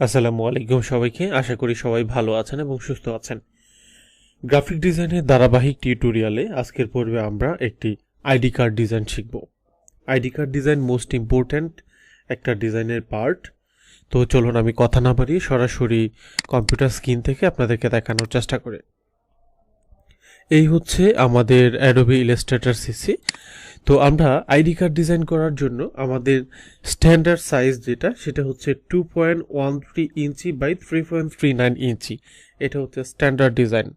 আসসালামু আলাইকুম সবাইকে। আশা করি সবাই ভালো আছেন এবং সুস্থ আছেন। গ্রাফিক ডিজাইনের ধারাবাহিক টিউটোরিয়ালে আজকের পর্বে আমরা একটি আইডি কার্ড ডিজাইন শিখব। ID card design most important একটা ডিজাইনের পার্ট। তো চলুন আমি কথা না বাড়িয়ে সরাসরি কম্পিউটার স্ক্রিন থেকে আপনাদেরকে দেখানোর চেষ্টা করি। এই হচ্ছে আমাদের অ্যাডোবি ইলাস্ট্রেটর সিসি। তো আমরা আইডি কার্ড ডিজাইন করার জন্য আমাদের স্ট্যান্ডার্ড সাইজ যেটা সেটা হচ্ছে 2.13 ইঞ্চি বাই 3.39 ইঞ্চি। এটা হচ্ছে স্ট্যান্ডার্ড ডিজাইন।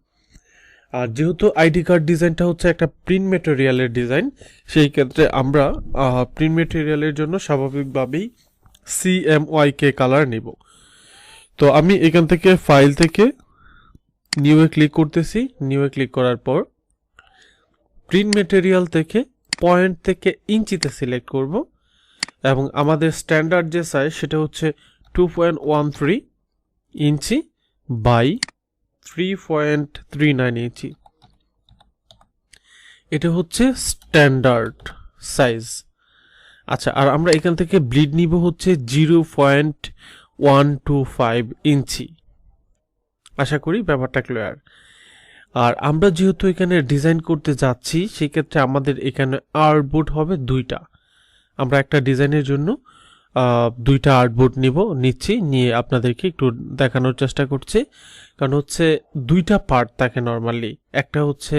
আর যেহেতু আইডি কার্ড ডিজাইনটা হচ্ছে একটা প্রিন্ট মেটেরিয়ালের ডিজাইন, সেই ক্ষেত্রে আমরা প্রিন্ট মেটেরিয়ালের জন্য স্বাভাবিকভাবেই CMYK কালার নেব। তো আমি এখান থেকে ফাইল থেকে নিউয়ে ক্লিক করতেছি। নিউয়ে ক্লিক করার পর প্রিন্ট মেটেরিয়াল থেকে পয়েন্ট থেকে ইঞ্চিতে সিলেক্ট করব এবং আমাদের স্ট্যান্ডার্ড যে সাইজ সেটা হচ্ছে 2.13 ইঞ্চি বাই 3.39 ইঞ্চি। এটা হচ্ছে স্ট্যান্ডার্ড সাইজ। আচ্ছা, আর আমরা এখান থেকে ব্লিড নিব হচ্ছে 0.125 ইঞ্চি। আশা করি ব্যাপারটা ক্লিয়ার। আর আমরা যেহেতু এখানে ডিজাইন করতে যাচ্ছি সেক্ষেত্রে আমাদের এখানে আর্টবোর্ড হবে দুইটা। আমরা একটা ডিজাইনের জন্য দুইটা আর্টবোর্ড নিয়ে আপনাদেরকে একটু দেখানোর চেষ্টা করছি। কারণ হচ্ছে দুইটা পার্ট থাকে নর্মালি, একটা হচ্ছে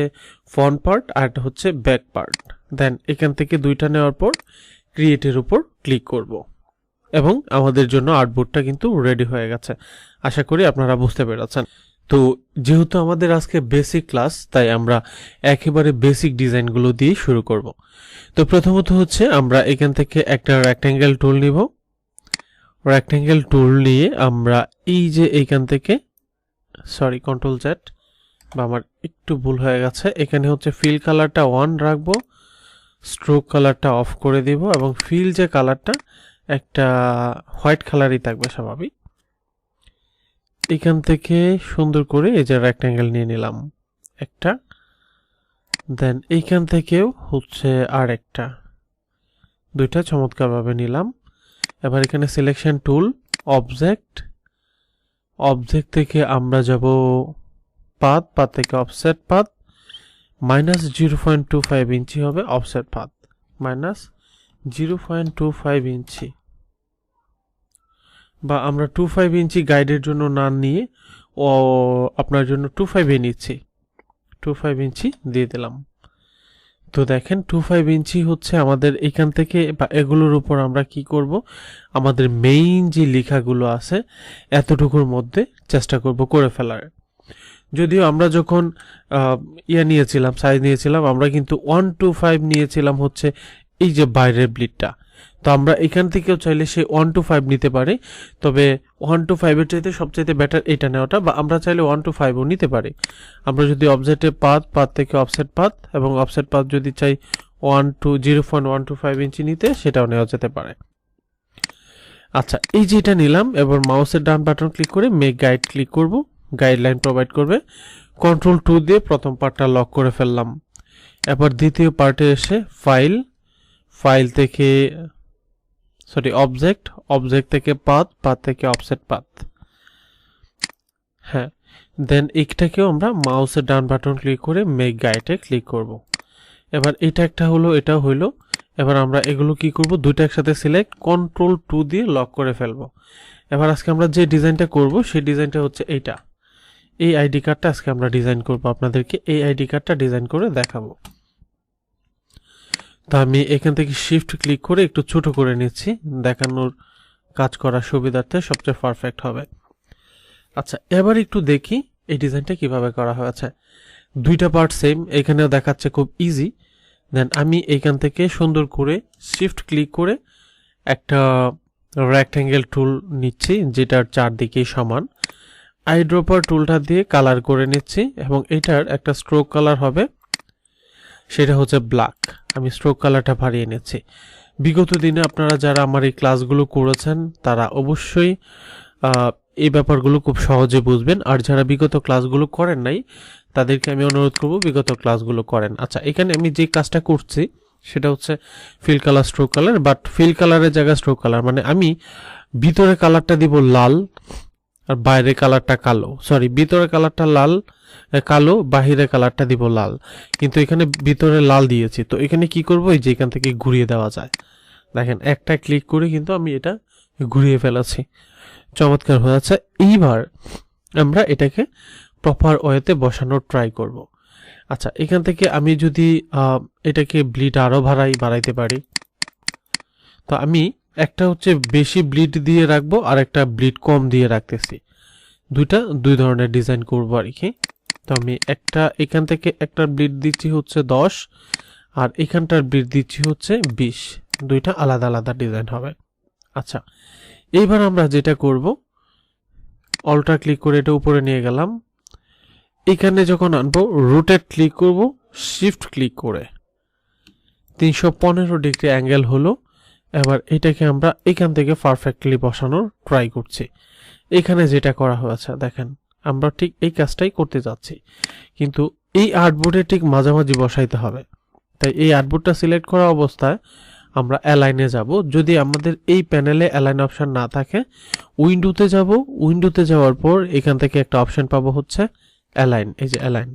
ফ্রন্ট পার্ট আর একটা হচ্ছে ব্যাক পার্ট। দেন এখান থেকে দুইটা নেওয়ার পর ক্রিয়েটের উপর ক্লিক করব এবং আমাদের জন্য আর্টবোর্ডটা কিন্তু রেডি হয়ে গেছে। আশা করি আপনারা বুঝতে পেরেছেন। তো যেহেতু আমাদের আজকে বেসিক ক্লাস, তাই আমরা একেবারে বেসিক ডিজাইনগুলো দিয়ে শুরু করব। তো প্রথমত হচ্ছে আমরা এখান থেকে একটা রেক্ট্যাঙ্গেল টুল নিব। রেক্ট্যাঙ্গেল টুল নিয়ে আমরা এই যে এইখান থেকে কন্ট্রোল জেড, বা আমার একটু ভুল হয়ে গেছে, এখানে হচ্ছে ফিল কালারটা 1 রাখবো, স্ট্রোক কালারটা অফ করে দিব এবং ফিল যে কালারটা একটা হোয়াইট কালারই থাকবে স্বাভাবিক। এখান থেকে সুন্দর করে এই যে রেক্ট্যাঙ্গেল নিয়ে নিলাম একটা, দেন এইখান থেকেও হচ্ছে আর একটা, দুইটা চমৎকারভাবে নিলাম। এবার এখানে সিলেকশন টুল, অবজেক্ট থেকে আমরা যাব পাথ থেকে অফসেট পাথ, -0.25 ইঞ্চি হবে অফসেট পাথ, -0.25 ইঞ্চি, বা আমরা 25 ইঞ্চি গাইডের জন্য না নিয়ে আপনার জন্য 25 নিচ্ছি, 25 ইঞ্চি দিয়ে দিলাম। তো দেখেন 25 ইঞ্চি হচ্ছে আমাদের এখান থেকে, বা এগুলোর উপর আমরা কি করব, আমাদের মেইন যে লেখাগুলো আছে এতটুকুর মধ্যে চেষ্টা করব করে ফেলার। যদিও আমরা যখন সাইজ নিয়েছিলাম আমরা কিন্তু 125 নিয়েছিলাম হচ্ছে এই যে বাইরের ব্লিডটা। তো আমরা এখান থেকেও চাইলে সে 125 নিতে পারি, তবে 125-এর চাইতে সবচাইতে বেটার এটা নেওয়াটা, বা আমরা চাইলে 125ও নিতে পারি। আমরা যদি অবজেক্টে পাথ থেকে অফসেট পাথ, এবং অফসেট পাথ যদি চাই 0.125 ইঞ্চি নিতে, সেটাও নেওয়া যেতে পারে। আচ্ছা, এই যে এটা নিলাম। এবার মাউসের ডান বাটন ক্লিক করে মেক গাইড ক্লিক করব, গাইডলাইন প্রোভাইড করবে। কন্ট্রোল 2 দিয়ে প্রথম পার্টটা লক করে ফেললাম। এবার দ্বিতীয় পার্টে এসে ফাইল থেকে অবজেক্ট থেকে পাথ থেকে অফসেট পাথ, হ্যাঁ। দেন এইটাকেও আমরা মাউসের ডান বাটন ক্লিক করে মেক গাইডে ক্লিক করব। এবার এটা একটা হলো, এটাও হইলো। এবার আমরা এগুলো কি করব, দুইটা একসাথে সিলেক্ট, কন্ট্রোল 2 দিয়ে লক করে ফেলবো। এবার আজকে আমরা যে ডিজাইনটা করব সেই ডিজাইনটা হচ্ছে এইটা। এই আইডি কার্ডটা আজকে আমরা ডিজাইন করব, আপনাদেরকে এই আইডি কার্ডটা ডিজাইন করে দেখাবো। তো আমি এখান থেকে শিফট ক্লিক করে একটু ছোট করে নিচ্ছি, দেখানোর কাজ করার সুবিধার্থে সবচেয়ে পারফেক্ট হবে। আচ্ছা, এবার একটু দেখি এই ডিজাইনটা কিভাবে করা হয়েছে। দুইটা পার্ট সেম, এখানেও দেখাচ্ছে খুব ইজি। দেন আমি এখান থেকে সুন্দর করে শিফট ক্লিক করে একটা রেক্ট্যাঙ্গেল টুল নিচ্ছি যেটার চারদিকেই সমান। আইড্রপার টুলটা দিয়ে কালার করে নিচ্ছি এবং এটার একটা স্ট্রোক কালার হবে, সেটা হচ্ছে ব্ল্যাক। আমি স্ট্রোক কালারটা বাড়িয়ে নিচ্ছি। বিগত দিনে আপনারা যারা আমার এই ক্লাসগুলো করেছেন তারা অবশ্যই এই ব্যাপারগুলো খুব সহজে বুঝবেন, আর যারা বিগত ক্লাসগুলো করেন নাই তাদেরকে আমি অনুরোধ করব বিগত ক্লাসগুলো করেন। আচ্ছা, এখানে আমি যে কাজটা করছি সেটা হচ্ছে fill colour stroke colour, but fill কালারের জায়গায় স্ট্রোক কালার, মানে আমি ভিতরে কালারটা দিব লাল আর বাইরের কালারটা কালো, সরি ভিতরের কালারটা লাল কালো, বাহিরের কালারটা দিব লাল, কিন্তু এখানে ভিতরে লাল দিয়েছি। তো এখানে কি করব, এই যে এখান থেকে ঘুরিয়ে দেওয়া যায়। দেখেন একটা ক্লিক করে কিন্তু আমি এটা ঘুরিয়ে ফেলেছি, চমৎকার হয়ে আছে। এইবার আমরা এটাকে প্রপার ওয়েতে বসানোর ট্রাই করব। আচ্ছা, এখান থেকে আমি যদি এটাকে ব্লিড আরও বাড়াইতে পারি, তো আমি একটা হচ্ছে বেশি ব্লিড দিয়ে রাখবো আর একটা ব্লিড কম দিয়ে রাখতেছি, দুই ধরনের ডিজাইন করবো আর কি। তো আমি এখান থেকে একটা ব্লিড দিচ্ছি হচ্ছে 10, আর এখানটার ব্লিড দিচ্ছি হচ্ছে 20, দুইটা আলাদা আলাদা ডিজাইন হবে। আচ্ছা, এইবার আমরা যেটা করব, অল্টা ক্লিক করে এটা উপরে নিয়ে গেলাম, এখানে যখন আনবো রোটেট ক্লিক করব, শিফট ক্লিক করে 315 ডিগ্রি অ্যাঙ্গেল হলো। এবার এটাকে আমরা এখান থেকে পারফেক্টলি বসানোর ট্রাই করছি। এখানে যেটা করা হয়েছে দেখেন, আমরা ঠিক এই কাজটাই করতে যাচ্ছি, কিন্তু এই আর্টবোর্ডে ঠিক মাঝামাঝি বসাইতে হবে। তাই এই আর্টবোর্ডটা সিলেক্ট করা অবস্থায় আমরা অ্যালাইনে যাব। যদি আমাদের এই প্যানেলে অ্যালাইন অপশন না থাকে, উইন্ডোতে যাব, উইন্ডোতে যাওয়ার পর এখান থেকে একটা অপশন পাবো হচ্ছে অ্যালাইন, এই যে অ্যালাইন,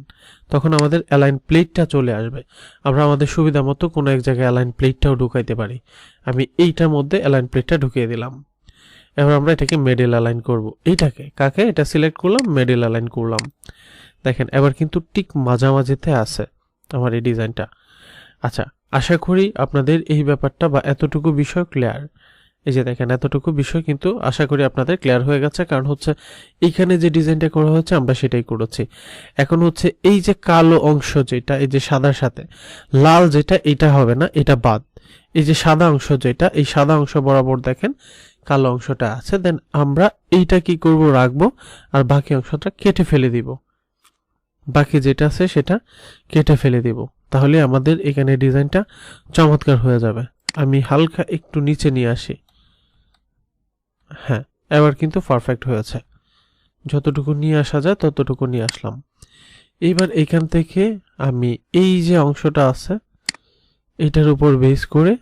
তখন আমাদের অ্যালাইন প্লেটটা চলে আসবে। আমরা আমাদের সুবিধা মতো কোনো এক জায়গায় অ্যালাইন প্লেটটাও ঢুকাইতে পারি। আমি এইটার মধ্যে অ্যালাইন প্লেটটা ঢুকিয়ে দিলাম। এবার আমরা এটাকে মিডল অ্যালাইন করব। এইটাকে কাকে এটা সিলেক্ট করলাম, মিডল অ্যালাইন করলাম। দেখেন এবার কিন্তু ঠিক মাঝামাঝিতে আছে আমার এই ডিজাইনটা। আচ্ছা, আশা করি আপনাদের এই ব্যাপারটা বা এতটুকু বিষয় ক্লিয়ার। এই যে দেখেন এতটুকু বিষয় কিন্তু আশা করি আপনাদের ক্লিয়ার হয়ে গেছে, কারণ হচ্ছে এইখানে যে ডিজাইনটা করা হচ্ছে আমরা সেটাই করেছি। এখন হচ্ছে এই যে কালো অংশ যেটা, এই যে সাদার সাথে লাল যেটা, এটা হবে না, এটা বাদ। এই যে সাদা অংশ যেটা, এই সাদা অংশ বরাবর দেখেন কালো অংশটা আছে, দেন আমরা এইটা কি করব, রাখবো, আর বাকি অংশটা কেটে ফেলে দিব। বাকি যেটা আছে সেটা কেটে ফেলে দিব, তাহলে আমাদের এখানে ডিজাইনটা চমৎকার হয়ে যাবে। আমি হালকা একটু নিচে নিয়ে আসি। হ্যাঁ, এবার কিন্তু পারফেক্ট হয়েছে। যতটুকু নিয়ে আসা যায় ততটুকু নিয়ে আসলাম। এইবার এখান থেকে আমি এই যে অংশটা আছে এটার উপর বেস করে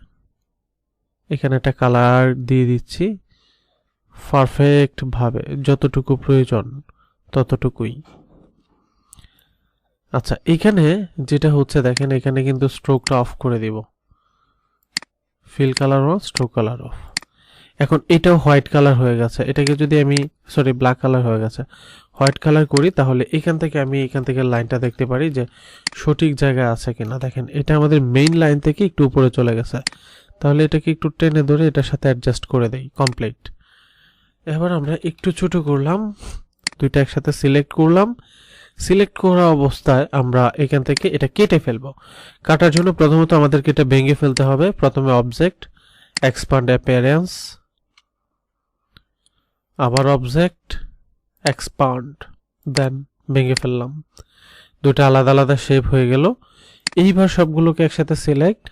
এখানে একটা কালার দিয়ে দিচ্ছি পারফেক্ট ভাবে, যতটুকু প্রয়োজন ততটুকুই। আচ্ছা, এখানে যেটা হচ্ছে দেখেন, এখানে কিন্তু স্ট্রোকটা অফ করে দিব, fill colour on, stroke colour of. এখন এটাও হোয়াইট কালার হয়ে গেছে, এটাকে যদি আমি ব্ল্যাক কালার হয়ে গেছে, হোয়াইট কালার করি, তাহলে এখান থেকে লাইনটা দেখতে পারি যে সঠিক জায়গায় আছে কিনা। দেখেন এটা আমাদের মেইন লাইন থেকে একটু উপরে চলে গেছে, তাহলে এটাকে একটু টেনে ধরে এটার সাথে অ্যাডজাস্ট করে দেই, কমপ্লিট। এবার আমরা একটু ছোট করলাম, দুইটা একসাথে সিলেক্ট করলাম। সিলেক্ট করা অবস্থায় আমরা এখান থেকে এটা কেটে ফেলবো। কাটার জন্য প্রথমত আমাদেরকে এটা ভেঙে ফেলতে হবে। প্রথমে অবজেক্ট, এক্সপান্ড অ্যাপিয়ারেন্স, আবার অবজেক্ট, এক্সপান্ড, দেন ভেঙে ফেললাম। দুটো আলাদা আলাদা শেপ হয়ে গেল। এইবার সবগুলোকে একসাথে সিলেক্ট,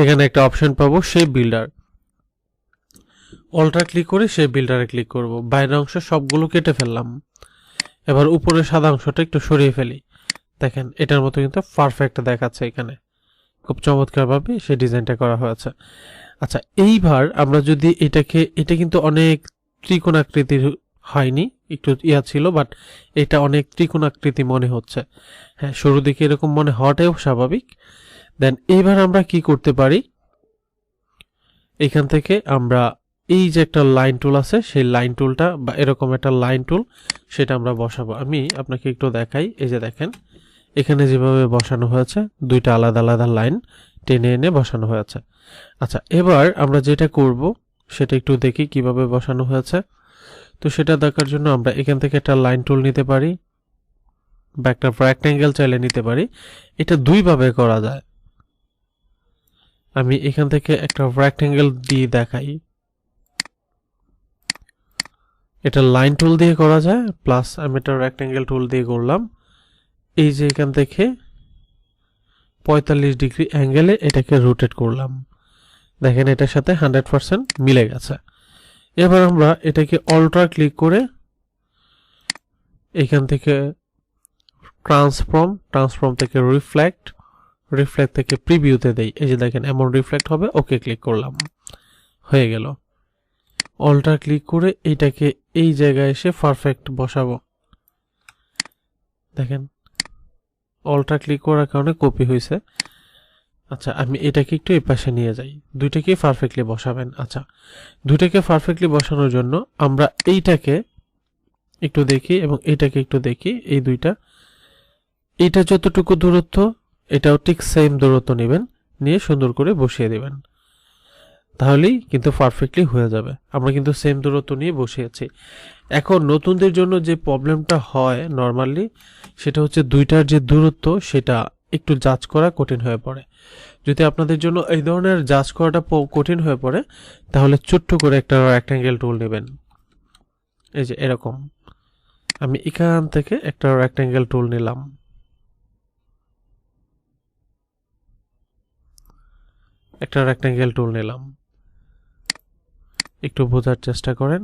এখানে একটা অপশন পাবো শেপ বিল্ডার, অল্টার ক্লিক করে শেপ বিল্ডারে ক্লিক করব। বাইরের অংশ সবগুলো কেটে ফেললাম। এবার উপরের সাদা অংশটা একটু সরিয়ে ফেলি। দেখেন এটার মতো কিন্তু পারফেক্ট দেখাচ্ছে, এখানে খুব চমৎকারভাবে সেই ডিজাইনটা করা হয়েছে। আচ্ছা, এইবার আমরা যদি এটা কিন্তু অনেক ত্রিকোণাকৃতির হয়নি, একটু ছিল, বাট এটা অনেক ত্রিকোণাকৃতি মনে হচ্ছে। হ্যাঁ, শুরু দিকে এরকম মনে হওয়াটাও স্বাভাবিক। দেন এইবার আমরা কি করতে পারি, এখান থেকে আমরা এই যে একটা লাইন টুল আছে, সেই লাইন টুলটা বা এরকম একটা লাইন টুল, সেটা আমরা বসাবো। আমি আপনাকে একটু দেখাই, এই যে দেখেন এখানে যেভাবে বসানো হয়েছে, দুইটা আলাদা আলাদা লাইন টেনে এনে বসানো হয়েছে। আচ্ছা, এবার আমরা যেটা করব সেটা একটু দেখি কিভাবে বসানো হয়েছে। তো সেটা দেখার জন্য আমরা এখান থেকে একটা লাইন টুল নিতে পারি বা একটা রেক্ট্যাঙ্গেল চাইলে নিতে পারি। এটা দুইভাবে করা যায়। আমি এখান থেকে একটা রেক্ট্যাঙ্গেল দিয়ে দেখাই। এটা লাইন টুল দিয়ে করা যায়, প্লাস আমি একটা রেক্ট্যাঙ্গেল টুল দিয়ে করলাম। এই যে এখান থেকে 45 ডিগ্রি অ্যাঙ্গেলে এটাকে রোটেট করলাম। দেখেন এটার সাথে 100% মিলে গেছে। এবার আমরা এটাকে অল্টার ক্লিক করে এখান থেকে ট্রান্সফর্ম থেকে রিফ্লেক্ট থেকে প্রিভিউতে দেই। এই যে দেখেন এমন রিফ্লেক্ট হবে, ওকে ক্লিক করলাম, হয়ে গেল। অল্টার ক্লিক করে এটাকে এই জায়গায় এসে পারফেক্ট বসাবো। দেখেন অলটা ক্লিক করার কারণে কপি হয়েছে। আচ্ছা আমি এটাকে একটু এই পাশে নিয়ে যাই, দুইটাকে পারফেক্টলি বসাবেন। আচ্ছা দুইটাকে পারফেক্টলি বসানোর জন্য আমরা এইটাকে একটু দেখি এবং এইটাকে একটু দেখি, এই দুইটা, এইটা যতটুকু দূরত্ব এটাও ঠিক সেম দূরত্ব নেবেন, নিয়ে সুন্দর করে বসিয়ে দেবেন, তাহলেই কিন্তু পারফেক্টলি হয়ে যাবে। আমরা কিন্তু সেম দূরত্ব নিয়ে বসিয়েছি। এখন নতুনদের জন্য যে প্রবলেমটা হয় নর্মালি, সেটা হচ্ছে দুইটার যে দূরত্ব সেটা একটু জাজ করা কঠিন হয়ে পড়ে। যদি আপনাদের জন্য এই ধরনের জাজ করাটা কঠিন হয়ে পড়ে, তাহলে ছোট্ট করে একটা রেক্ট্যাঙ্গেল টুল নেবেন। এই যে এরকম, আমি এখান থেকে একটা রেক্ট্যাঙ্গেল টুল নিলাম, একটু বোঝার চেষ্টা করেন,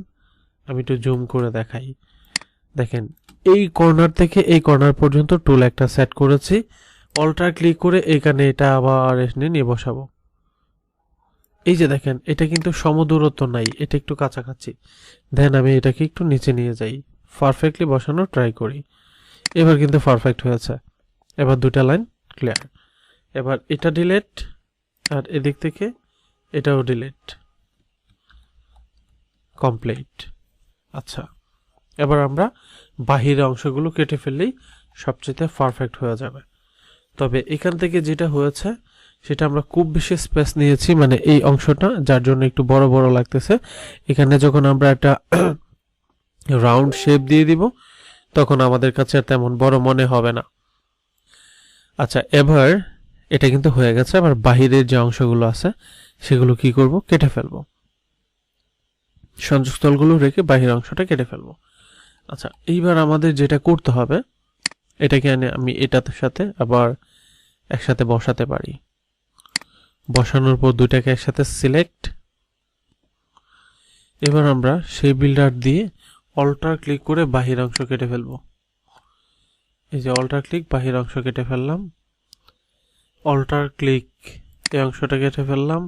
আমি একটু জুম করে দেখাই। দেখেন এই কর্নার থেকে এই কর্নার পর্যন্ত টুল একটা সেট করেছি, অল্টার ক্লিক করে এখানে এটা আবার এনে নিয়ে বসাবো। এই যে দেখেন এটা কিন্তু সমদূরত্ব নাই, এটা একটু কাছাকাছি। দেন আমি এটাকে একটু নিচে নিয়ে যাই, পারফেক্টলি বসানোর ট্রাই করি। এবার কিন্তু পারফেক্ট হয়েছে। এবার দুটা লাইন ক্লিয়ার। এবার এটা ডিলিট, আর এদিক থেকে এটাও ডিলিট, কমপ্লিট। আচ্ছা এবার আমরা বাহিরের অংশগুলো কেটে ফেললেই সবচেয়ে পারফেক্ট হয়ে যাবে। তবে এখান থেকে যেটা হয়েছে সেটা আমরা খুব বেশি স্পেস নিয়েছি, মানে এই অংশটা, যার জন্য একটু বড় বড় লাগতেছে। এখানে যখন আমরা একটা রাউন্ড শেপ দিয়ে দিব তখন আমাদের কাছে তেমন বড় মনে হবে না। আচ্ছা এবার এটা কিন্তু হয়ে গেছে। আবার বাহিরের যে অংশগুলো আছে সেগুলো কি করব, কেটে ফেলবো। সংযোগস্থলগুলো রেখে বাহির অংশটা কেটে ফেলবো। আচ্ছা এইবার আমাদের যেটা করতে হবে, এটাকে আমি এটার সাথে আবার একসাথে বসাতে পারি। বসানোর পর দুইটাকে একসাথে সিলেক্ট। এবার আমরা সেই বিল্ডার দিয়ে অল্টার ক্লিক করে বাহির অংশ কেটে ফেলবো। এই যে অল্টার ক্লিক, বাহির অংশ কেটে ফেললাম। অল্টার ক্লিক, এই অংশটা কেটে ফেললাম।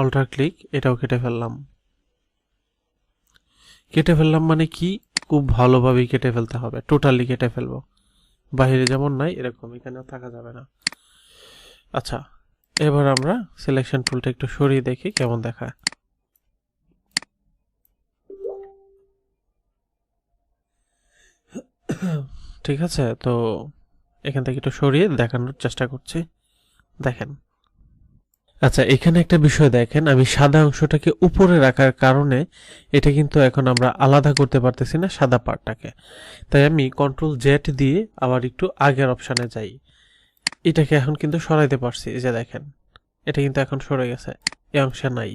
অল্টার ক্লিক, এটাও কেটে ফেললাম। কেটে ফেললাম মানে কি, খুব ভালোভাবে কেটে ফেলতে হবে, টোটালি কেটে ফেলবো। বাহিরে যেমন নাই এরকম এখানেও থাকা যাবে না। আচ্ছা এবার আমরা সিলেকশন টুলটা একটু সরিয়ে দেখি কেমন দেখায়। ঠিক আছে, তো এখান থেকে একটু সরিয়ে দেখানোর চেষ্টা করছি, দেখেন। আচ্ছা এখানে একটা বিষয় দেখেন, আমি সাদা অংশটাকে উপরে রাখার কারণে এটা কিন্তু এখন আমরা আলাদা করতে পারতেছি না সাদা পার্টটাকে। তাই আমি কন্ট্রোল জেড দিয়ে আবার একটু আগের অপশানে যাই, এটাকে এখন কিন্তু সরাইতে পারছি। এই যে দেখেন এটা কিন্তু এখন সরে গেছে, এই অংশে নাই।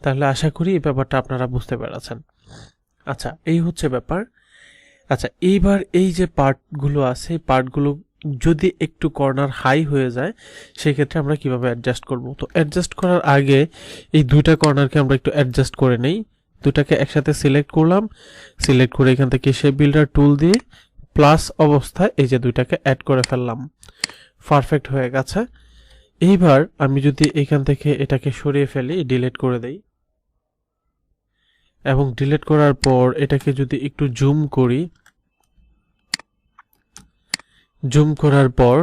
তাহলে আশা করি এই ব্যাপারটা আপনারা বুঝতে পেরেছেন। আচ্ছা এই হচ্ছে ব্যাপার। আচ্ছা এইবার এই যে পার্টগুলো আছে, এই পার্টগুলো যদি একটু কর্নার হাই হয়ে যায় সেক্ষেত্রে আমরা কিভাবে অ্যাডজাস্ট করব। তো অ্যাডজাস্ট করার আগে এই দুইটা কর্নারকে আমরা একটু অ্যাডজাস্ট করে নেই। দুটাকে একসাথে সিলেক্ট করলাম, সিলেক্ট করে এখান থেকে শেপ বিল্ডার টুল দিয়ে প্লাস অবস্থায় এই যে দুইটাকে অ্যাড করে ফেললাম, পারফেক্ট হয়ে গেছে। এইবার আমি যদি এখান থেকে এটাকে সরিয়ে ফেলি, ডিলিট করে দেই, এবং ডিলিট করার পর এটাকে যদি একটু জুম করি, জুম করার পর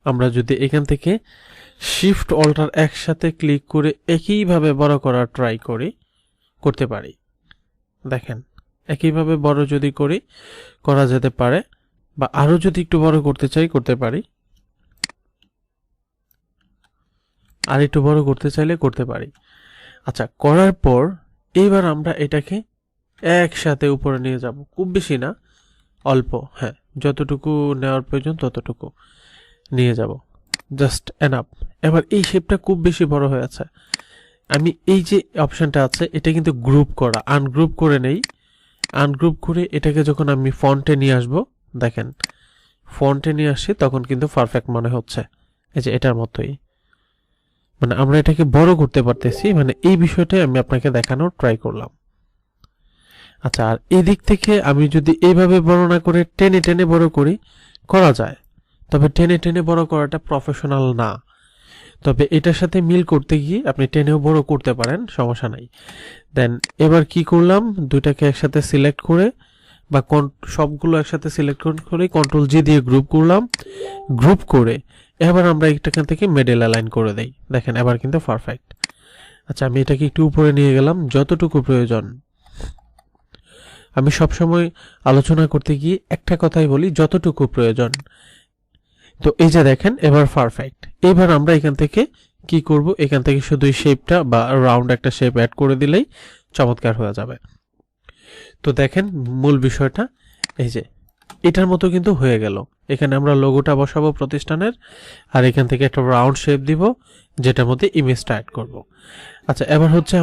আমরা যদি এখান থেকে শিফট অল্টার একসাথে ক্লিক করে একইভাবে বড় করার ট্রাই করি, করতে পারি। দেখেন একইভাবে বড় যদি করি করা যেতে পারে, বা আরো যদি একটু বড় করতে চাই করতে পারি, আর একটু বড় করতে চাইলে করতে পারি। আচ্ছা করার পর এইবার আমরা এটাকে একসাথে উপরে নিয়ে যাব, খুব বেশি না, অল্প, হ্যাঁ যতটুকু নেওয়ার প্রয়োজন ততটুকু নিয়ে যাব, জাস্ট এনাফ। এবার এই শেপটা খুব বেশি বড় হয়ে আছে, আমি এই যে অপশনটা আছে এটা কিন্তু গ্রুপ করা, আনগ্রুপ করে নেই। আনগ্রুপ করে এটাকে যখন আমি ফন্টে নিয়ে আসব, দেখেন ফন্টে নিয়ে আসি তখন কিন্তু পারফেক্ট মনে হচ্ছে। এই যে এটার মতোই, মানে আমরা এটাকে বড় করতে পারতেছি, মানে এই বিষয়টাই আমি আপনাকে দেখানোর ট্রাই করলাম। আচ্ছা আর এদিক থেকে আমি যদি এইভাবে বড় না করে টেনে টেনে বড় করি, করা যায়, তবে টেনে টেনে বড় করাটা প্রফেশনাল না। তবে এটার সাথে মিল করতে গিয়ে আপনি টেনেও বড় করতে পারেন, সমস্যা নাই। দেন এবার কি করলাম, দুইটাকে একসাথে সিলেক্ট করে বা সবগুলো একসাথে সিলেক্ট করে কন্ট্রোল জি দিয়ে গ্রুপ করলাম। গ্রুপ করে এবার আমরা এখান থেকে মিডল অ্যালাইন করে দেই। দেখেন এবার কিন্তু পারফেক্ট। আচ্ছা, আমি এটাকে একটু উপরে নিয়ে গেলাম যতটুকু প্রয়োজন। আমি সবসময় আলোচনা করতে গিয়ে একটা কথাই বলি, যতটুকু প্রয়োজন। তো এই যে দেখেন এবার পারফেক্ট। এবার আমরা এখান থেকে কি করব, এখান থেকে শুধু এই শেপটা বা রাউন্ড একটা শেপ অ্যাড করে দিলেই চমৎকার হয়ে যাবে। তো দেখেন মূল বিষয়টা এই যে এটার মতো কিন্তু হয়ে গেল। এখানে আমরা লোগোটা বসাবো প্রতিষ্ঠানের, আর এখান থেকে একটা রাউন্ড শেপ দিব যেটার মধ্যে ইমেজটা অ্যাড করব। আচ্ছা, এবার হচ্ছে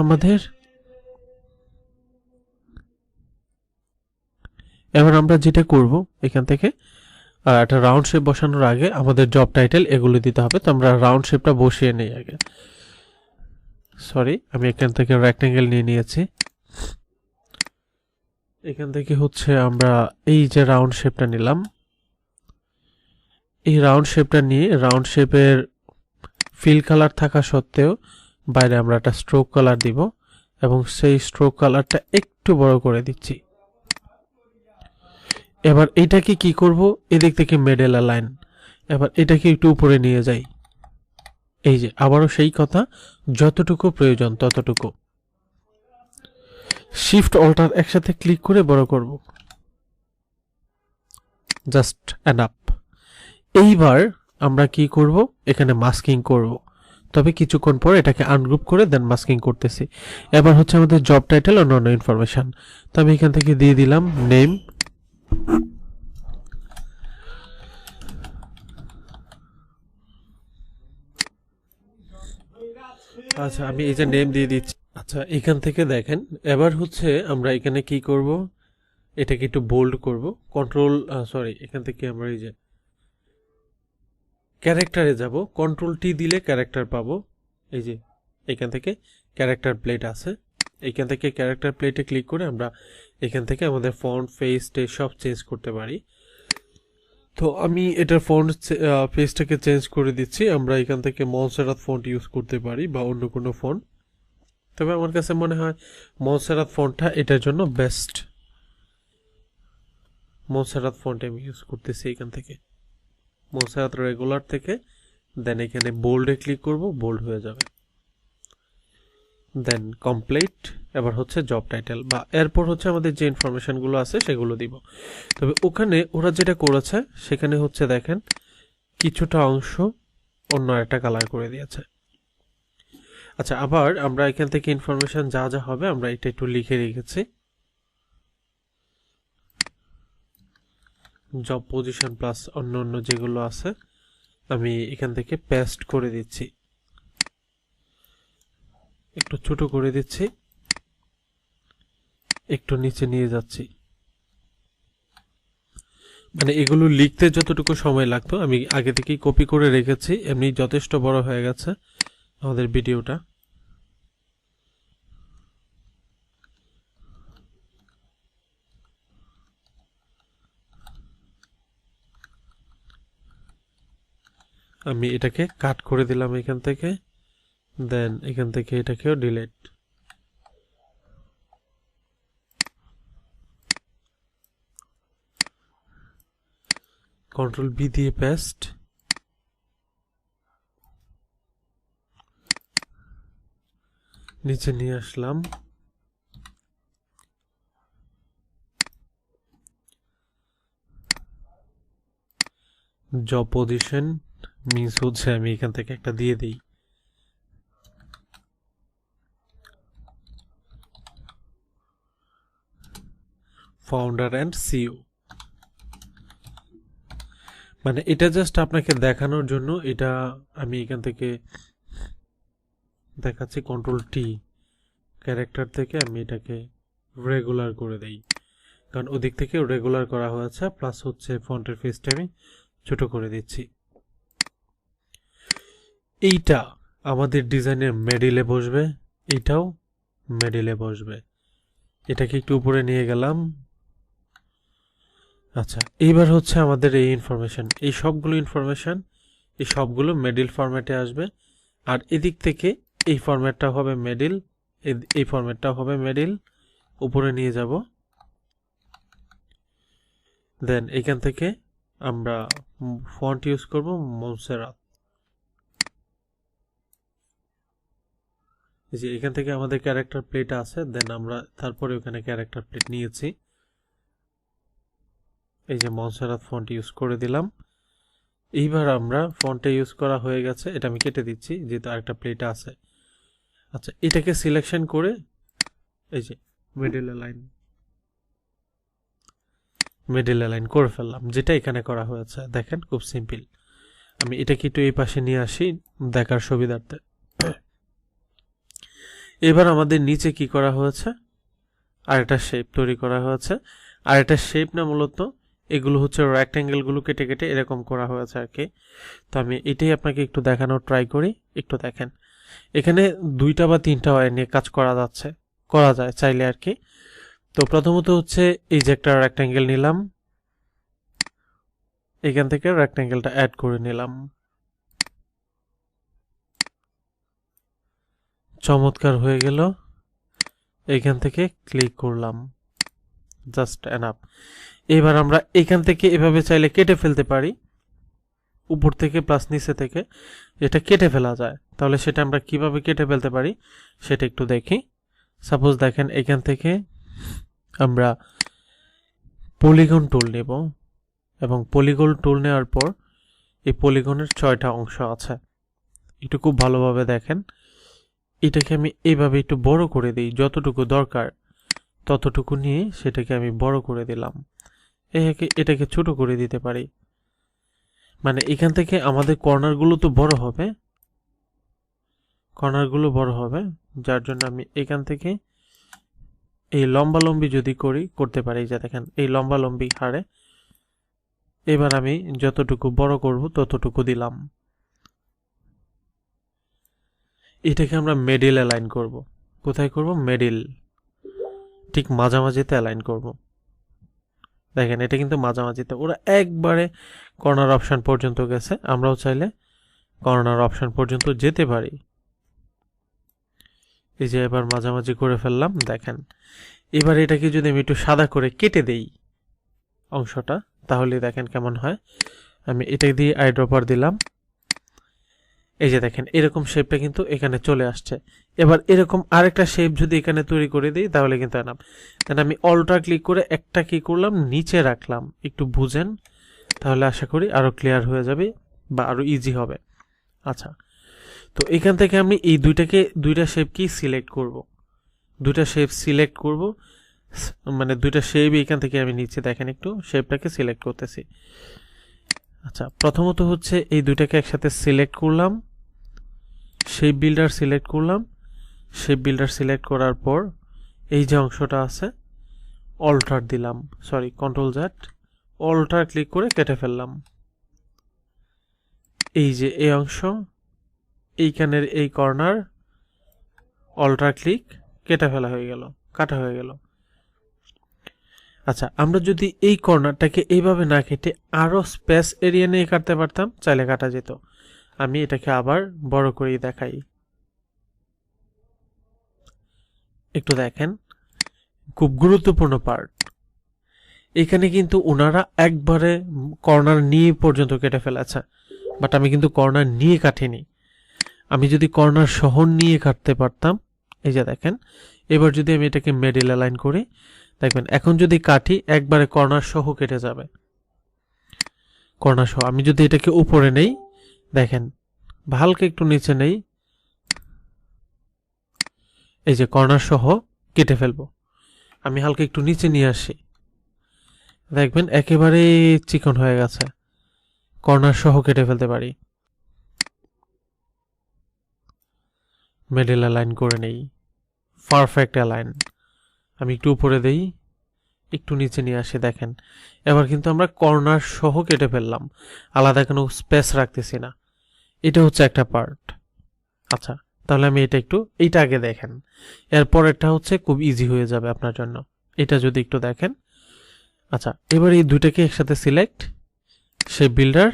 এবার আমরা যেটা করব, এখান থেকে একটা রাউন্ড শেপ বসানোর আগে আমাদের জব টাইটেল এগুলো দিতে হবে। তো আমরা রাউন্ড শেপটা বসিয়ে নেই আগে। সরি, আমি এখান থেকে রেক্ট্যাঙ্গেল নিয়ে নিয়েছি। এখান থেকে হচ্ছে আমরা এই যে রাউন্ড শেপটা নিলাম, এই রাউন্ড শেপটা নিয়ে রাউন্ড শেপের ফিল কালার থাকা সত্ত্বেও বাইরে আমরা একটা স্ট্রোক কালার দিব এবং সেই স্ট্রোক কালারটা একটু বড় করে দিচ্ছি। এবার এটাকে কি করব, এদিক থেকে মিডল অ্যালাইন, এবার এটাকে একটু উপরে নিয়ে যাই। এই যে আবারও সেই কথা, যতটুকু প্রয়োজন ততটুকু। শিফট অল্টার একসাথে ক্লিক করে বড় করব, জাস্ট এনাফ। এইবার আমরা কি করব, এখানে মাস্কিং করব। তবে কিছুক্ষণ পর এটাকে আনগ্রুপ করে দেন মাস্কিং করতেছি। এবার হচ্ছে আমাদের জব টাইটেল অন্যান্য ইনফরমেশন। তো আমি এখান থেকে দিয়ে দিলাম নেম। আচ্ছা, আমি এই যে নেম দিয়ে দিচ্ছি। আচ্ছা, এখান থেকে দেখেন এবার হচ্ছে আমরা এখানে কি করব, এটাকে একটু বোল্ড করব। এখান থেকে আমরা এই যে ক্যারেক্টারে যাব, কন্ট্রোল টি দিলে ক্যারেক্টার পাবো। এই যে এখান থেকে ক্যারেক্টার প্লেট আছে, এখান থেকে ক্যারেক্টার প্লেটে ক্লিক করে আমরা এখান থেকে আমাদের ফন্ট ফেস সব চেঞ্জ করতে পারি। তো আমি এটার ফন্ট ফেসটাকে চেঞ্জ করে দিচ্ছি। আমরা এখান থেকে মনসেরাত ফন্ট ইউজ করতে পারি বা অন্য কোনো ফন্ট, তবে আমার কাছে মনে হয় মনসেরাত ফন্টটা এটার জন্য বেস্ট। মনসেরাত ফন্ট আমি ইউজ করতেছি এখান থেকে, মনসেরাত রেগুলার থেকে। দেন এখানে বোল্ডে ক্লিক করব, বোল্ড হয়ে যাবে। Then complete. এবার হচ্ছে জব টাইটেল বা এরপর হচ্ছে আমাদের যে ইনফরমেশনগুলো আছে সেগুলো দিব। তবে ওখানে ওরা যেটা করেছে সেখানে হচ্ছে দেখেন কিছুটা অংশ অন্য একটা কালার করে দিয়েছে। আচ্ছা, আবার আমরা এখান থেকে ইনফরমেশন যা যা হবে আমরা এটা একটু লিখে রেখেছি। জব পজিশন প্লাস অন্য অন্য যেগুলো আছে আমি এখান থেকে পেস্ট করে দিচ্ছি, একটু ছোট করে দিচ্ছি, একটু নিচে নিয়ে যাচ্ছি। মানে এগুলো লিখতে যতটুকু সময় লাগতো আমি আগে থেকেই কপি করে রেখেছি, এমনি যথেষ্ট বড় হয়ে গেছে আমাদের ভিডিওটা। আমি এটাকে কাট করে দিলাম এখান থেকে, দেন এখান থেকে এটাকেও ডিলিট। কন্ট্রোল বি দিয়ে পেস্ট। নিচে নিয়ে আসলাম, জব পজিশন মিন্স হচ্ছে আমি এখান থেকে একটা দিয়ে দিই, ফাউন্ডার অ্যান্ড সিইও। মানে এটা জাস্ট আপনাকে দেখানোর জন্য, এটা আমি এখান থেকে দেখাচ্ছি। কন্ট্রোল টি, ক্যারেক্টার থেকে আমি এটাকে রেগুলার করে দেই, কারণ ওদিক থেকে রেগুলার করা হয়েছে। প্লাস হচ্ছে ফন্টের ফেসটা আমি ছোট করে দিচ্ছি। এইটা আমাদের ডিজাইনের মিডলে বসবে, এইটাও মিডলে বসবে। এটাকে একটু উপরে নিয়ে গেলাম। আচ্ছা, এইবার হচ্ছে আমাদের এই ইনফরমেশন, এই সবগুলো ইনফরমেশন এই সবগুলো মিডল ফরম্যাটে আসবে। আর এদিক থেকে এই ফরম্যাটটা হবে মিডল, এই ফরম্যাটটা হবে মিডল, উপরে নিয়ে যাব। দেন এখান থেকে আমরা ফন্ট ইউজ করব মনসেরাত। এই যে এখান থেকে আমাদের ক্যারেক্টার প্লেট আছে, দেন আমরা তারপরে ওখানে ক্যারেক্টার প্লেট নিয়েছি। এই যে মনসেরাত ফন্ট ইউজ করে দিলাম। এইবার আমরা ফন্টে ইউজ করা হয়ে গেছে, এটা আমি কেটে দিচ্ছি যেহেতু আরেকটা প্লেট আছে। আচ্ছা, এটাকে সিলেকশন করে এই যে মিডল অ্যালাইন করে ফেললাম, যেটা এখানে করা হয়েছে। দেখেন খুব সিম্পল। আমি এটাকে একটু এই পাশে নিয়ে আসি দেখার সুবিধার্থে। এবার আমাদের নিচে কি করা হয়েছে, আরেকটা শেপ তৈরি করা হয়েছে। আর একটা শেপ না, মূলত এগুলো হচ্ছে রেক্ট্যাঙ্গেলগুলো কেটে কেটে এরকম করা হয়েছে আর কি। তো আমি এটাই আপনাকে একটু দেখানোর ট্রাই করি। একটু দেখেন, এখানে 2টা বা 3টা ওয়ে নিয়ে কাজ করা যায় চাইলে আর কি। তো প্রথমত হচ্ছে এই যে একটা রেক্ট্যাঙ্গেল নিলাম, এখান থেকে রেক্ট্যাঙ্গেলটা অ্যাড করে নিলাম। চমৎকার হয়ে গেল। এখান থেকে ক্লিক করলাম, জাস্ট এনাফ। এবার আমরা এখান থেকে এভাবে চাইলে কেটে ফেলতে পারি, উপর থেকে প্লাস নিচে থেকে এটা কেটে ফেলা যায়। তাহলে সেটা আমরা কিভাবে কেটে ফেলতে পারি সেটা একটু দেখি। সাপোজ দেখেন, এখান থেকে আমরা পলিগন টুল নেব, এবং পলিগন টুল নেওয়ার পর এই পলিগনের 6টা অংশ আছে। একটু খুব ভালোভাবে দেখেন, এটাকে আমি এইভাবে একটু বড় করে দিই, যতটুকু দরকার ততটুকু নিয়ে সেটাকে আমি বড় করে দিলাম। এটাকে ছোট করে দিতে পারি, মানে এখান থেকে আমাদের কর্নারগুলো তো বড় হবে, যার জন্য আমি এখান থেকে এই লম্বালম্বি যদি করতে পারি, যা দেখেন এই লম্বালম্বি হারে এবার আমি যতটুকু বড় করব ততটুকু দিলাম। এটাকে আমরা মিডল অ্যালাইন করব। কোথায় করব? মিডল, ঠিক মাঝামাঝিতে অ্যালাইন করব। দেখেন এটা কিন্তু মাঝামাঝিতে, ওরা একবারে কর্নার অপশন পর্যন্ত গেছে, আমরাও চাইলে কর্নার অপশন পর্যন্ত যেতে পারি। এই যে এবার মাঝামাঝি করে ফেললাম। দেখেন এবার এটাকে যদি আমি একটু সাদা করে কেটে দেই অংশটা, তাহলে দেখেন কেমন হয়। আমি এটা দিয়ে আইড্রপার দিলাম, এই যে দেখেন এরকম শেপটা কিন্তু এখানে চলে আসছে। এবার এরকম আরেকটা শেপ যদি এখানে তৈরি করে দিই তাহলে কিন্তু এনাম। দেন আমি অল্টা ক্লিক করে একটা কি করলাম, নিচে রাখলাম। একটু বুঝেন, তাহলে আশা করি আরো ক্লিয়ার হয়ে যাবে বা আরো ইজি হবে। আচ্ছা, তো এখান থেকে আমি এই দুইটা শেপ কি সিলেক্ট করব, মানে দুইটা শেপ এখান থেকে আমি নিচে দেখেন একটু শেপটাকে সিলেক্ট করতেছি। আচ্ছা, প্রথমত হচ্ছে এই দুইটাকে একসাথে সিলেক্ট করলাম, শেপ বিল্ডার সিলেক্ট করার পর এই যে অংশটা আছে অল্টার দিলাম, কন্ট্রোল জেড, অল্টার ক্লিক করে কেটে ফেললাম। এই যে এই অংশ, এইখানের এই কর্নার, অল্টার ক্লিক, কাটা হয়ে গেল। আচ্ছা, আমরা যদি এই কর্নারটাকে এইভাবে না কেটে আরো স্পেস এরিয়া নিয়ে কাটতে পারতাম, চাইলে কাটা যেত। আমি এটাকে আবার বড় করে দেখাই, একটু দেখেন, খুব গুরুত্বপূর্ণ পার্ট। এখানে কিন্তু ওনারা একবারে কর্নার নিয়ে পর্যন্ত কেটে ফেলেছে, বাট আমি কিন্তু কর্নার নিয়ে কাটিনি। আমি যদি কর্নার সহ নিয়ে কাটতে পারতাম, এই যে দেখেন, এবার যদি আমি এটাকে মিডল অ্যালাইন করি, দেখবেন এখন যদি কাটি একবারে কর্নার সহ কেটে যাবে, কর্নার সহ। আমি যদি এটাকে উপরে নেই, দেখেন হালকা একটু নিচে নেই, এই যে কর্নার সহ কেটে ফেলবো। আমি হালকা একটু নিচে নিয়ে আসি, দেখবেন একেবারে চিকন হয়ে গেছে, কর্নার সহ কেটে ফেলতে পারি। মিডল অ্যালাইন করে নেই, পারফেক্ট অ্যালাইন। আমি একটু উপরে দেই, একটু নিচে নিয়ে আসি, দেখেন এবার কিন্তু আমরা কর্নার সহ কেটে ফেললাম, আলাদা কোনো স্পেস রাখতেছি না। এটা হচ্ছে একটা পার্ট। আচ্ছা, তাহলে আমি এইটা আগে দেখেন, এরপরেরটা হচ্ছে খুব ইজি হয়ে যাবে আপনার জন্য। এটা যদি একটু দেখেন। আচ্ছা, এবার এই দুইটাকে একসাথে select, shape builder,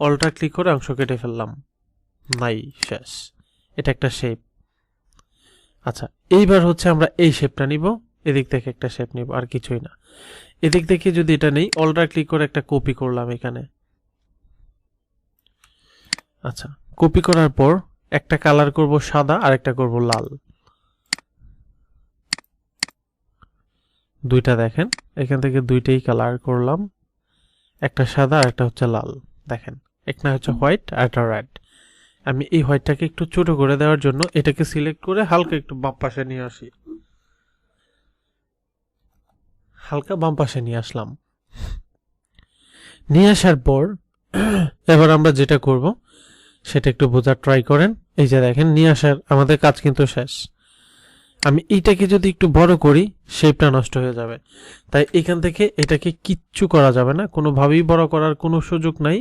alt click করে অংশ কেটে ফেললাম, নাই, শেষ। এটা একটা শেপ। আচ্ছা, এইবার হচ্ছে আমরা এই শেপটা নিব, এদিক থেকে একটা শেপ নিব, আর কিছুই না। এদিক থেকে যদি এটা নেই, অল রাইট ক্লিক করে একটা কপি করলাম এখানে। আচ্ছা, কপি করার পর একটা কালার করব সাদা আর একটা করব লাল। দুইটা দেখেন, এখান থেকে দুইটাই কালার করলাম, একটা সাদা আর একটা হচ্ছে লাল। দেখেন, একটা হচ্ছে হোয়াইট আর একটা রেড। আমি এই হোয়াইটটাকে একটু ছোট করে দেওয়ার জন্য এটাকে সিলেক্ট করে হালকা একটু বাম পাশে নিয়ে আসি, হালকা বাম পাশে নিয়ে আসলাম। নিয়ে আসার পর এবার আমরা যেটা করব সেটা একটু বোঝার ট্রাই করেন। এই যে দেখেন, নিয়ে আসার আমাদের কাজ কিন্তু শেষ। আমি এইটাকে যদি একটু বড় করি, শেপটা নষ্ট হয়ে যাবে। তাই এখান থেকে এটাকে কিচ্ছু করা যাবে না, কোনোভাবেই বড় করার কোনো সুযোগ নাই।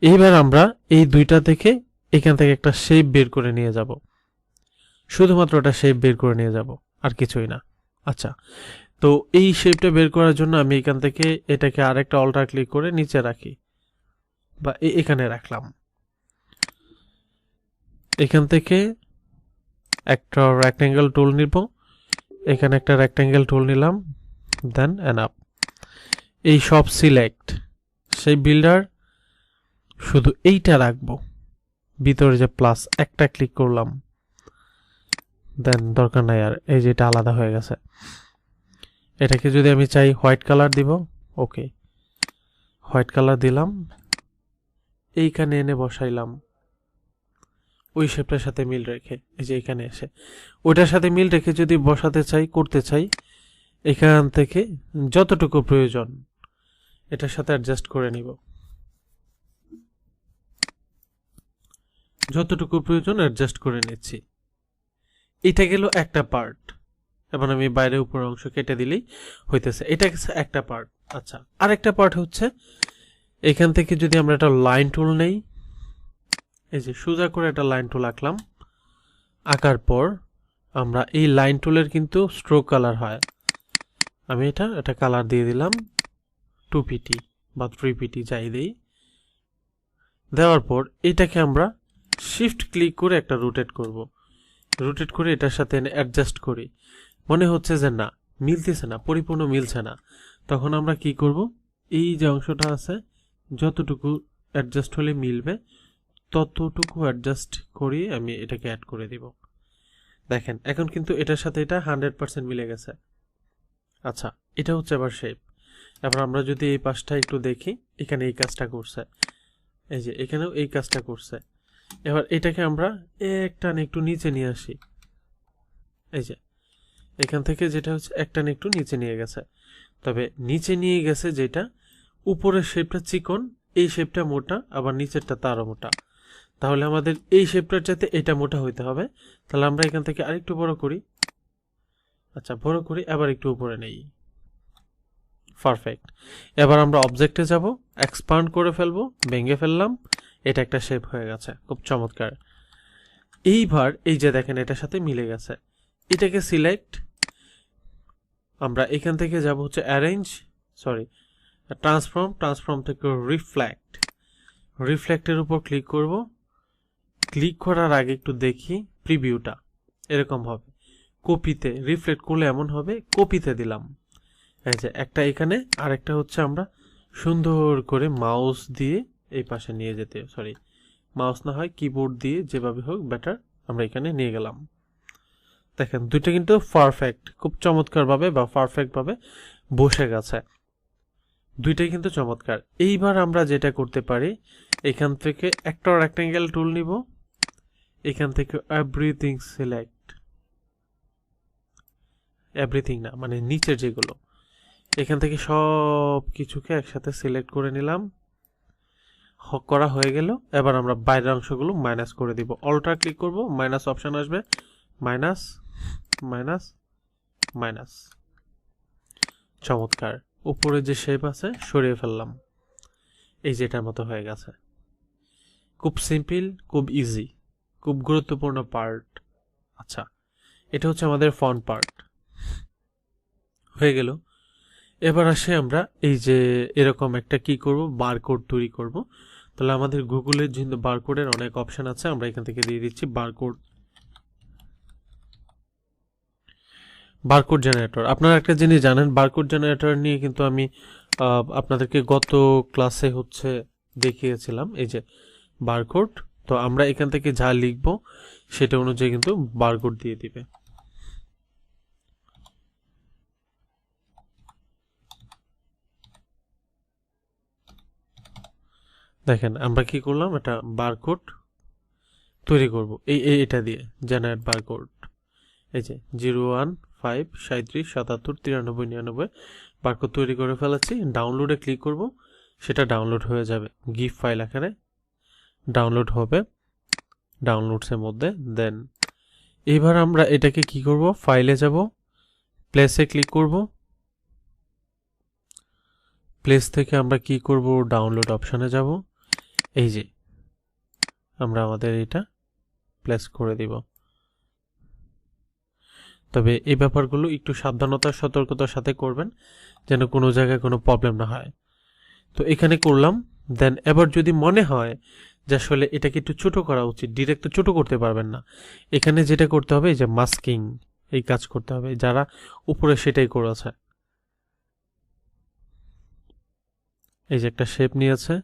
এইবার আমরা এই দুইটা থেকে এখান থেকে একটা শেপ বের করে নিয়ে যাব, শুধুমাত্র একটা শেপ বের করে নিয়ে যাব, আর কিছুই না। আচ্ছা, তো এই শেপটা বের করার জন্য আমি এখান থেকে এটাকে আরেকটা অল্টার ক্লিক করে নিচে রাখি, বা এখানে রাখলাম। এখান থেকে একটা রেক্ট্যাঙ্গেল টুল নিব, এখানে একটা রেক্ট্যাঙ্গেল টুল নিলাম, দেন এনাফ। এই সব সিলেক্ট, সেই বিল্ডার শুধু এইটা রাখবো, ভিতরে যে প্লাস একটা ক্লিক করলাম, দেন দরকার নাই আর, এই যেটা আলাদা হয়ে গেছে। এটাকে যদি আমি চাই হোয়াইট কালার দিব, ওকে, হোয়াইট কালার দিলাম, এইখানে এনে বসাইলাম ওই শেপটার সাথে মিল রেখে। এই যে এখানে এসে ওইটার সাথে মিল রেখে যদি বসাতে চাই, করতে চাই, এখান থেকে যতটুকু প্রয়োজন এটার সাথে অ্যাডজাস্ট করে নিব, যতটুকু প্রয়োজন অ্যাডজাস্ট করে নিচ্ছি। এটা গেল একটা পার্ট। এবার আমি বাইরে উপর অংশ কেটে দিলেই হইতেছে, এটা একটা পার্ট। আচ্ছা, আরেকটা পার্ট হচ্ছে এখান থেকে যদি আমরা একটা লাইন টুল নেই, এই যে সোজা করে একটা লাইন টুল আঁকলাম, আঁকার পর আমরা এই লাইন টুলের কিন্তু স্ট্রোক কালার হয়। আমি এটা কালার দিয়ে দিলাম 2pt বা 3pt, যাই দেই। দেওয়ার পর এটাকে আমরা শিফট ক্লিক করে একটা রোটেট করব, রোটেট করে এটার সাথে অ্যাডজাস্ট করি। মনে হচ্ছে যে না, মিলতেছে না, পরিপূর্ণ মিলছে না, তখন আমরা কি করব, এই যে অংশটা আছে যতটুকু অ্যাডজাস্ট হলে মিলবে ততটুকু অ্যাডজাস্ট করিয়ে আমি এটাকে অ্যাড করে দিব। দেখেন, এখন কিন্তু এটার সাথে এটা 100% মিলে গেছে। আচ্ছা, এটা হচ্ছে আবার শেপ। এবার আমরা যদি এই পাশটা একটু দেখি, এখানে এই কাজটা করছে, এই যে এখানেও এই কাজটা করছে। এবার এটাকে আমরা একটু নিচে নিয়ে আসি, এই যে এখান থেকে যেটা হচ্ছে একটু নিচে নিয়ে গেছে। তবে নিচে নিয়ে গেছে যেটা, উপরের শেপটা চিকন, এই শেপটা মোটা, আবার নিচেরটা তারও মোটা। তাহলে আমাদের এই শেপটার যাতে এটা মোটা হইতে হবে, তাহলে আমরা এখান থেকে আরেকটু বড় করি। আচ্ছা, বড় করি, আবার একটু উপরে নেই, পারফেক্ট। এবার আমরা অবজেক্টে যাব, এক্সপান্ড করে ফেলবো, ভেঙে ফেললাম, এটা একটা শেপ হয়ে গেছে, খুব চমৎকার। এইবার এই যে দেখেন, এটার সাথে মিলে গেছে। এটাকে সিলেক্ট, আমরা এখান থেকে যাব হচ্ছে অ্যারেঞ্জ, ট্রান্সফর্ম থেকে রিফ্লেক্টের উপর ক্লিক করব। ক্লিক করার আগে একটু দেখি প্রিভিউটা, এরকম হবে। কপিতে রিফ্লেক্ট করলে এমন হবে, কপিতে দিলাম, এই যে একটা এখানে, আর একটা হচ্ছে আমরা সুন্দর করে মাউস দিয়ে এই পাশে নিয়ে যেতে, মাউস না হয় কিবোর্ড দিয়ে, যেভাবে হোক বেটার, আমরা এখানে নিয়ে গেলাম। দেখেন, দুইটা কিন্তু পারফেক্ট, খুব চমৎকারভাবে বা পারফেক্টভাবে বসে গেছে, দুইটাই কিন্তু চমৎকার। এইবার আমরা যেটা করতে পারি, এখান থেকে একটা রেক্ট্যাঙ্গেল টুল নিব, এখান থেকে এভরিথিং সিলেক্ট, এভরিথিং না মানে নিচের যেগুলো, এখান থেকে সব কিছুকে একসাথে সিলেক্ট করে নিলাম, করা হয়ে গেল। এবার আমরা বাইরের অংশগুলো মাইনাস করে দিব, অল্টার ক্লিক করব, মাইনাস অপশন আসবে, মাইনাস মাইনাস মাইনাস, চমৎকার। উপরে যে শেপ আছে সরিয়ে ফেললাম, এই যেটার মতো হয়ে গেছে। খুব সিম্পল, খুব ইজি, খুব গুরুত্বপূর্ণ পার্ট। আচ্ছা, এটা হচ্ছে আমাদের ফন্ট পার্ট হয়ে গেল। এবার আসে আমরা এই যে এরকম একটা কি করব, বারকোড তৈরি করব। তাহলে আমাদের গুগলের যে বারকোডের অনেক অপশন আছে, আমরা এখান থেকে দিয়ে দিচ্ছি বারকোড জেনারেটর। আপনারা একটা জিনিস জানেন, বারকোড জেনারেটর নিয়ে কিন্তু আমি আপনাদেরকে গত ক্লাসে হচ্ছে দেখিয়েছিলাম। এই যে বারকোড, তো আমরা এখান থেকে যা লিখব সেটা অনুযায়ী কিন্তু বারকোড দিয়ে দিবে। দেখেন আমরা কি করলাম, এটা বারকোড তৈরি করব এটা দিয়ে, জেনারেট বারকোড। এই যে 015 37 77 93 99 বারকোড তৈরি করে ফেলেছি। ডাউনলোডে ক্লিক করব, সেটা ডাউনলোড হয়ে যাবে, গিফ ফাইল আকারে ডাউনলোড হবে ডাউনলোডসের মধ্যে। দেন এবার আমরা এটাকে কি করব, ফাইলে যাব, প্লেসে ক্লিক করব, প্লেস থেকে আমরা কি করব, ডাউনলোড অপশানে যাব। এই যে আমরা আমাদের এটা প্লেস করে দিব। তবে এই ব্যাপারগুলো একটু সাবধানতার সতর্কতার সাথে করবেন, যেন কোনো জায়গায় কোনো প্রবলেম না হয়। তো এখানে করলাম। দেন এবার যদি মনে হয় যে আসলে এটাকে একটু ছোট করা উচিত, ডিরেক্ট তো ছোট করতে পারবেন না, এখানে যেটা করতে হবে, এই যে মাস্কিং, এই কাজ করতে হবে। যারা উপরে সেটাই করেছে। এই যে একটা শেপ নিয়েছে,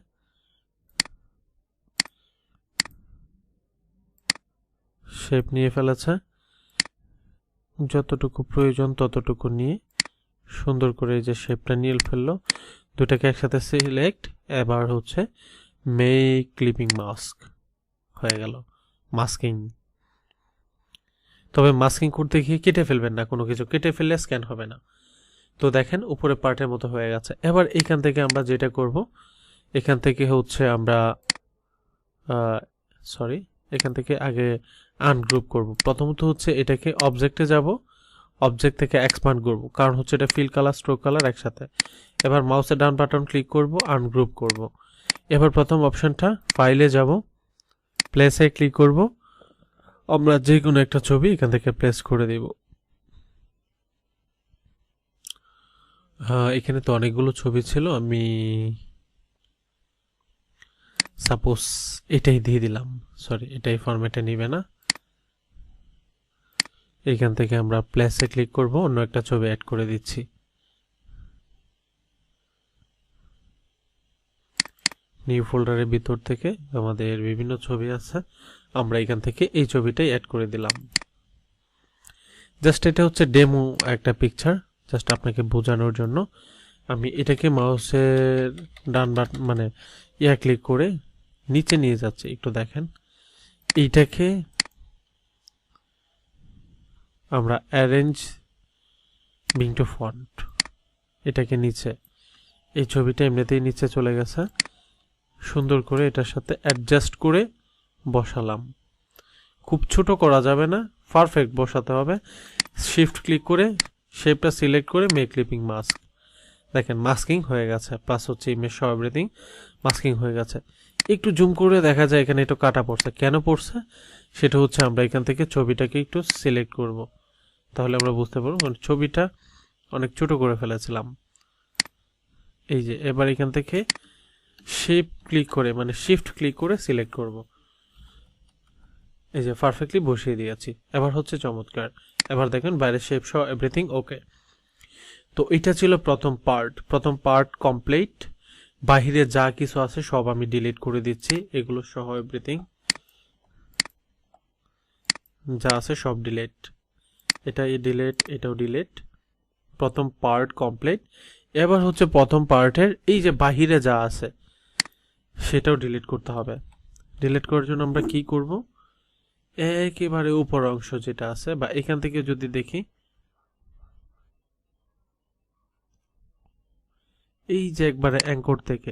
শেপ নিয়ে ফেলেছে, যতটুকু প্রয়োজন ততটুকু নিয়ে সুন্দর করে এই যে শেপটা নিয়ে ফেললো। দুটাকে একসাথে সিলেক্ট, এবার হচ্ছে মেক ক্লিপিং মাস্ক হয়ে গেল, মাস্কিং। তবে মাস্কিং করতে গিয়ে কেটে ফেলবেন না, কোনো কিছু কেটে ফেললে স্ক্যান হবে না। তো দেখেন উপরে পার্টের মতো হয়ে গেছে। এবার এখান থেকে আমরা যেটা করব, এখান থেকে হচ্ছে আমরা এখান থেকে আগে আনগ্রুপ করব। প্রথমত হচ্ছে এটাকে অবজেক্টে যাব, অবজেক্ট থেকে এক্সপান্ড করব, কারণ হচ্ছে এটা ফিল কালার স্ট্রোক কালার একসাথে। এবার মাউসের ডান বাটন ক্লিক করব, আনগ্রুপ করব। এবার প্রথম অপশনটা, ফাইলে যাব, প্লেসে ক্লিক করব, আমরা যে কোনো একটা ছবি এখান থেকে প্লেস করে দেব। হ্যাঁ, এখানে তো অনেকগুলো ছবি ছিল, আমি সাপোজ এটাই দিয়ে দিলাম। এটাই ফরম্যাটে নিবে না। এখান থেকে আমরা প্লেসে ক্লিক করব, অন্য একটা ছবি অ্যাড করে দিচ্ছি। নিউ ফোল্ডারের ভিতর থেকে আমাদের বিভিন্ন ছবি আছে, আমরা এখান থেকে এই ছবিটাই অ্যাড করে দিলাম। জাস্ট এটা হচ্ছে ডেমো একটা পিকচার, জাস্ট আপনাকে বোঝানোর জন্য। আমি এটাকে মাউসের ডান বাটন মানে ক্লিক করে নিচে নিয়ে যাচ্ছি, একটু দেখেন। এইটাকে আমরা অ্যারেঞ্জ বিং টু ফন্ট, এটাকে নিচে, এই ছবিটা এমনিতেই নিচে চলে গেছে, সুন্দর করে এটার সাথে অ্যাডজাস্ট করে বসালাম। খুব ছোট করা যাবে না, পারফেক্ট বসাতে হবে। শিফট ক্লিক করে শেপটা সিলেক্ট করে মেক ক্লিপিং মাস্ক, দেখেন মাস্কিং হয়ে গেছে, প্লাস হচ্ছে ইমেজ শো এভরিথিং মাস্কিং হয়ে গেছে। একটু জুম করে দেখা যায় এখানে একটু কাটা পড়ছে, কেন পড়ছে সেটা হচ্ছে আমরা এখান থেকে ছবিটাকে একটু সিলেক্ট করব, তাহলে আমরা বুঝতে পারবো, কারণ ছবিটা অনেক ছোট করে ফেলেছিলাম। এই যে এবার এখান থেকে শেপ ক্লিক করে মানে শিফট ক্লিক করে সিলেক্ট করব। এই যে পারফেক্টলি বসিয়ে দিয়েছি, এবার হচ্ছে চমৎকার। এবার দেখেন বাইরে শেপ শো এভরিথিং ওকে। তো এটা ছিল প্রথম পার্ট কমপ্লিট। বাহিরে যা কিছু আছে সব আমি ডিলিট করে দিচ্ছি, এগুলো সহ এভরিথিং যা আছে সব ডিলিট, এটাই ডিলিট, এটাও ডিলিট। প্রথম পার্ট কমপ্লিট। এবার হচ্ছে প্রথম পার্টের এই যে বাহিরে যা আছে সেটাও ডিলিট করতে হবে। ডিলিট করার জন্য আমরা কি করব, একেবারে উপর অংশ যেটা আছে, বা এখান থেকে যদি দেখি, এই যে একবারে অ্যাঙ্কর থেকে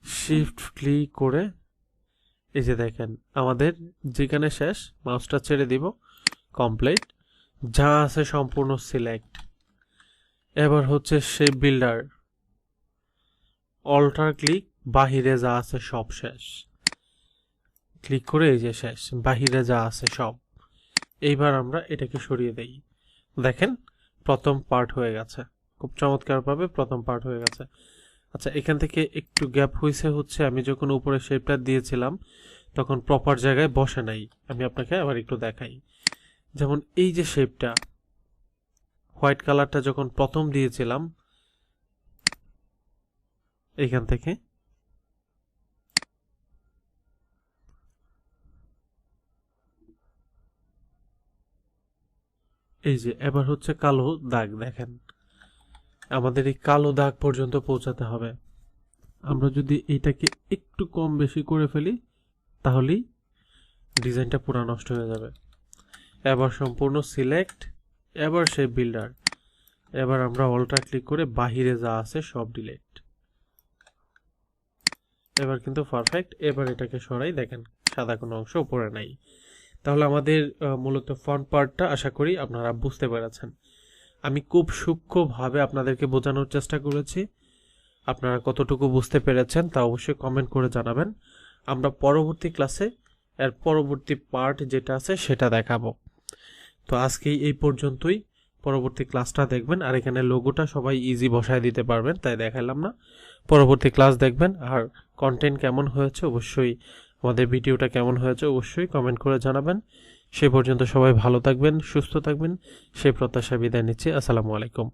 শিফট ক্লিক করে, এই যে দেখেন আমাদের যেখানে শেষ, মাউসটা ছেড়ে দিব, কমপ্লিট, যা আছে সম্পূর্ণ সিলেক্ট। এবার হচ্ছে শেপ বিল্ডার, অল্টার ক্লিক, বাহিরে যা আছে সব শেষ, ক্লিক করে এই যে শেষ, বাহিরে যা আছে সব। এইবার আমরা এটাকে সরিয়ে দেই, দেখেন প্রথম পার্ট হয়ে গেছে, খুব চমৎকারভাবে প্রথম পার্ট হয়ে গেছে। আচ্ছা, এখান থেকে একটু গ্যাপ হয়েছে হচ্ছে আমি যখন উপরে শেপটা দিয়েছিলাম তখন প্রপার জায়গায় বসে নাই। আমি আপনাকে আবার একটু দেখাই। যেমন এই যে শেপটা, হোয়াইট কালারটা যখন প্রথম দিয়েছিলাম এইখান থেকে, এই যে এবার হচ্ছে কালো দাগ, দেখেন আমাদের এই কালো দাগ পর্যন্ত পৌঁছাতে হবে। আমরা যদি এইটাকে একটু কম বেশি করে ফেলি তাহলেই ডিজাইনটা পুরো নষ্ট হয়ে যাবে। এবার সম্পূর্ণ সিলেক্ট, এবার সেই বিল্ডার, এবার আমরা অল্টার ক্লিক করে বাহিরে যা আছে সব ডিলিট। এবার কিন্তু পারফেক্ট। এবার এটাকে সরাই, দেখেন সাদা কোনো অংশ উপরে নাই। তাহলে আমাদের মূলত ফ্রন্ট পার্টটা আশা করি আপনারা বুঝতে পেরেছেন। আমি খুব সূক্ষ্মভাবে আপনাদেরকে বোঝানোর চেষ্টা করেছি। আপনারা কতটুকু বুঝতে পেরেছেন তা অবশ্যই কমেন্ট করে জানাবেন। আমরা পরবর্তী ক্লাসে এর পরবর্তী পার্ট যেটা আছে সেটা দেখাবো। তো আজকেই এই পর্যন্তই, পরবর্তী ক্লাসটা দেখবেন। আর এখানে লোগোটা সবাই ইজি বসায় দিতে পারবেন, তাই দেখালাম না। পরবর্তী ক্লাস দেখবেন। আর কন্টেন্ট কেমন হয়েছে অবশ্যই, আমাদের ভিডিওটা কেমন হয়েছে অবশ্যই কমেন্ট করে জানাবেন। সে পর্যন্ত সবাই ভালো থাকবেন, সুস্থ থাকবেন, সেই প্রত্যাশা বিদায় নিচ্ছি। আসসালামু আলাইকুম।